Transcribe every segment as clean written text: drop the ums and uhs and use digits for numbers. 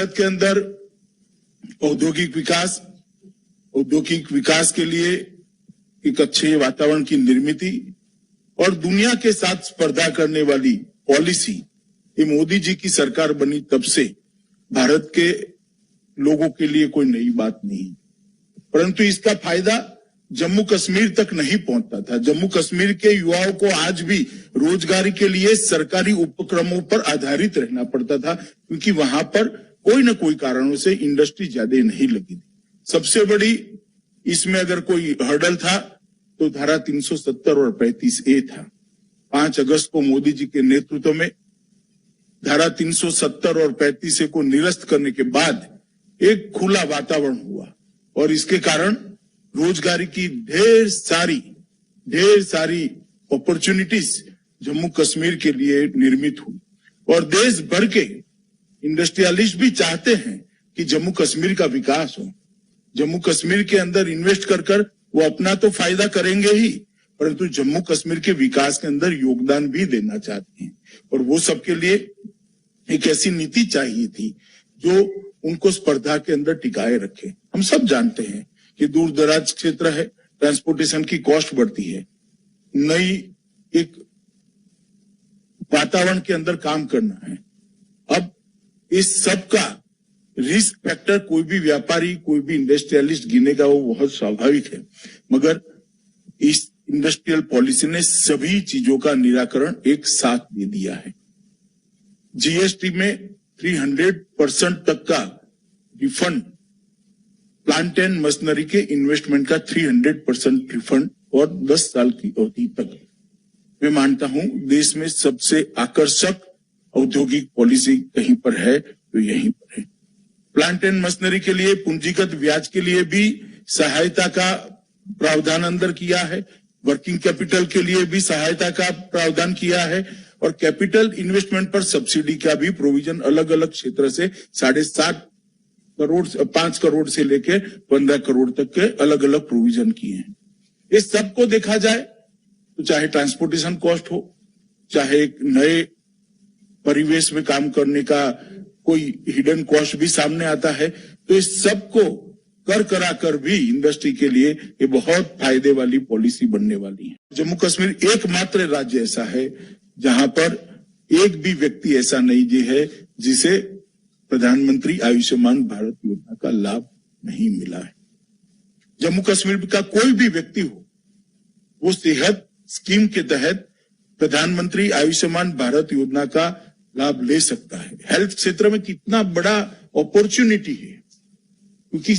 भारत के अंदर औद्योगिक विकास के लिए एक अच्छे वातावरण की निर्मित और दुनिया के साथ स्पर्धा करने वाली पॉलिसी, ये मोदी जी की सरकार बनी तब से भारत के लोगों के लिए कोई नई बात नहीं, परंतु इसका फायदा जम्मू कश्मीर तक नहीं पहुंचता था। जम्मू कश्मीर के युवाओं को आज भी रोजगारी के लिए सरकारी उपक्रमों पर आधारित रहना पड़ता था, क्योंकि वहां पर कोई न कोई कारणों से इंडस्ट्री ज्यादा नहीं लगी थी। सबसे बड़ी इसमें अगर कोई हर्डल था तो धारा 370 और 35A था। 5 अगस्त को मोदी जी के नेतृत्व में धारा 370 और 35A को निरस्त करने के बाद एक खुला वातावरण हुआ और इसके कारण रोजगारी की ढेर सारी अपॉर्चुनिटीज जम्मू कश्मीर के लिए निर्मित हुई और देश भर के इंडस्ट्रियलिस्ट भी चाहते हैं कि जम्मू कश्मीर का विकास हो। जम्मू कश्मीर के अंदर इन्वेस्ट कर वो अपना तो फायदा करेंगे ही, परंतु जम्मू कश्मीर के विकास के अंदर योगदान भी देना चाहते हैं और वो सबके लिए एक ऐसी नीति चाहिए थी जो उनको स्पर्धा के अंदर टिकाए रखे। हम सब जानते हैं कि दूर दराज क्षेत्र है, ट्रांसपोर्टेशन की कॉस्ट बढ़ती है, नई एक वातावरण के अंदर काम करना है। अब इस सब का रिस्क फैक्टर कोई भी व्यापारी, कोई भी इंडस्ट्रियलिस्ट गिनेगा, वो बहुत स्वाभाविक है, मगर इस इंडस्ट्रियल पॉलिसी ने सभी चीजों का एक साथ दे दिया है। जीएसटी में 300% तक का रिफंड, प्लांट एंड मशीनरी के इन्वेस्टमेंट का 300% रिफंड और 10 साल की अवधि तक। मैं मानता हूं देश में सबसे आकर्षक औद्योगिक पॉलिसी कहीं पर है तो यहीं पर है। प्लांट एंड मशीनरी के लिए पूंजीगत ब्याज के लिए भी सहायता का प्रावधान अंदर किया है, वर्किंग कैपिटल के लिए भी सहायता का प्रावधान किया है और कैपिटल इन्वेस्टमेंट पर सब्सिडी का भी प्रोविजन अलग अलग क्षेत्र से 7.5 करोड़ 5 करोड़ से लेकर 15 करोड़ तक के अलग अलग प्रोविजन किए हैं। इस सबको देखा जाए तो चाहे ट्रांसपोर्टेशन कॉस्ट हो, चाहे एक नए परिवेश में काम करने का कोई हिडन कॉस्ट भी सामने आता है, तो इस सबको कर भी इंडस्ट्री के लिए ये बहुत फायदे वाली पॉलिसी बनने वाली है। जम्मू कश्मीर एकमात्र राज्य ऐसा है जहां पर एक भी व्यक्ति ऐसा नहीं जी है जिसे प्रधानमंत्री आयुष्मान भारत योजना का लाभ नहीं मिला है। जम्मू कश्मीर का कोई भी व्यक्ति हो, वो सेहत स्कीम के तहत प्रधानमंत्री आयुष्मान भारत योजना का लाभ ले सकता है। हेल्थ क्षेत्र में कितना बड़ा अपॉर्चुनिटी है, क्योंकि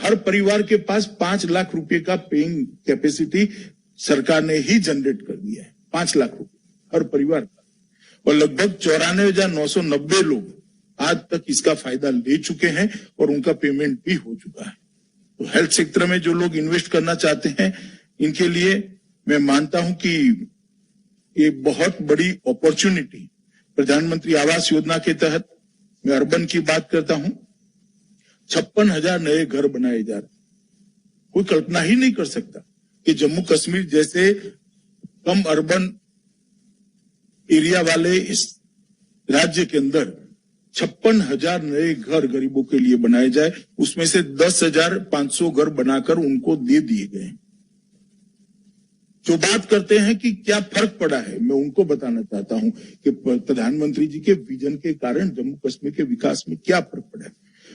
हर परिवार के पास 5 लाख रुपए का पेइंग कैपेसिटी सरकार ने ही जनरेट कर दिया है। 5 लाख रुपए हर परिवार का, और लगभग 94,990 लोग आज तक इसका फायदा ले चुके हैं और उनका पेमेंट भी हो चुका है। तो हेल्थ सेक्टर में जो लोग इन्वेस्ट करना चाहते हैं, इनके लिए मैं मानता हूं कि ये बहुत बड़ी अपॉर्चुनिटी प्रधानमंत्री आवास योजना के तहत, मैं अर्बन की बात करता हूं, 56,000 नए घर बनाए जा रहे। कोई कल्पना ही नहीं कर सकता कि जम्मू कश्मीर जैसे कम अर्बन एरिया वाले इस राज्य के अंदर 56,000 नए घर गरीबों के लिए बनाए जाए, उसमें से 10,500 घर बनाकर उनको दे दिए गए। जो बात करते हैं कि क्या फर्क पड़ा है, मैं उनको बताना चाहता हूं कि प्रधानमंत्री जी के विजन के कारण जम्मू कश्मीर के विकास में क्या फर्क पड़ा है।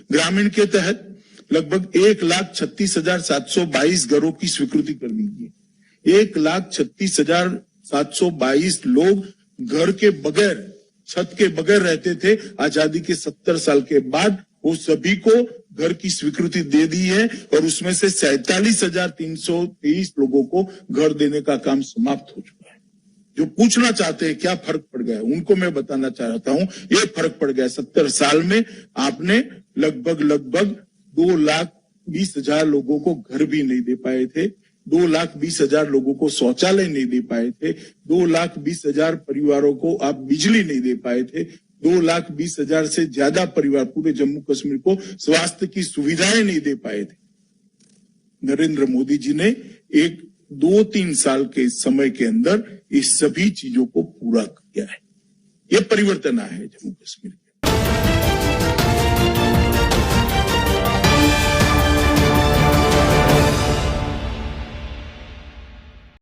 ग्रामीण के तहत लगभग 1,36,722 घरों की स्वीकृति कर दी गई। 1,36,722 लोग घर के बगैर, छत के बगैर रहते थे। आजादी के 70 साल के बाद वो सभी को घर की स्वीकृति दे दी है और उसमें से 47,323 लोगों को घर देने का काम समाप्त हो चुका है। जो पूछना चाहते हैं क्या फर्क पड़ गया है, उनको मैं बताना चाहता हूं, ये फर्क पड़ गया। 70 साल में आपने लगभग 2,20,000 लोगों को घर भी नहीं दे पाए थे, 2,20,000 लोगों को शौचालय नहीं दे पाए थे, 2,20,000 परिवारों को आप बिजली नहीं दे पाए थे, 2,20,000 से ज्यादा परिवार पूरे जम्मू कश्मीर को स्वास्थ्य की सुविधाएं नहीं दे पाए थे। नरेंद्र मोदी जी ने 2-3 साल के समय के अंदर इस सभी चीजों को पूरा किया है। ये परिवर्तन आया है जम्मू कश्मीर।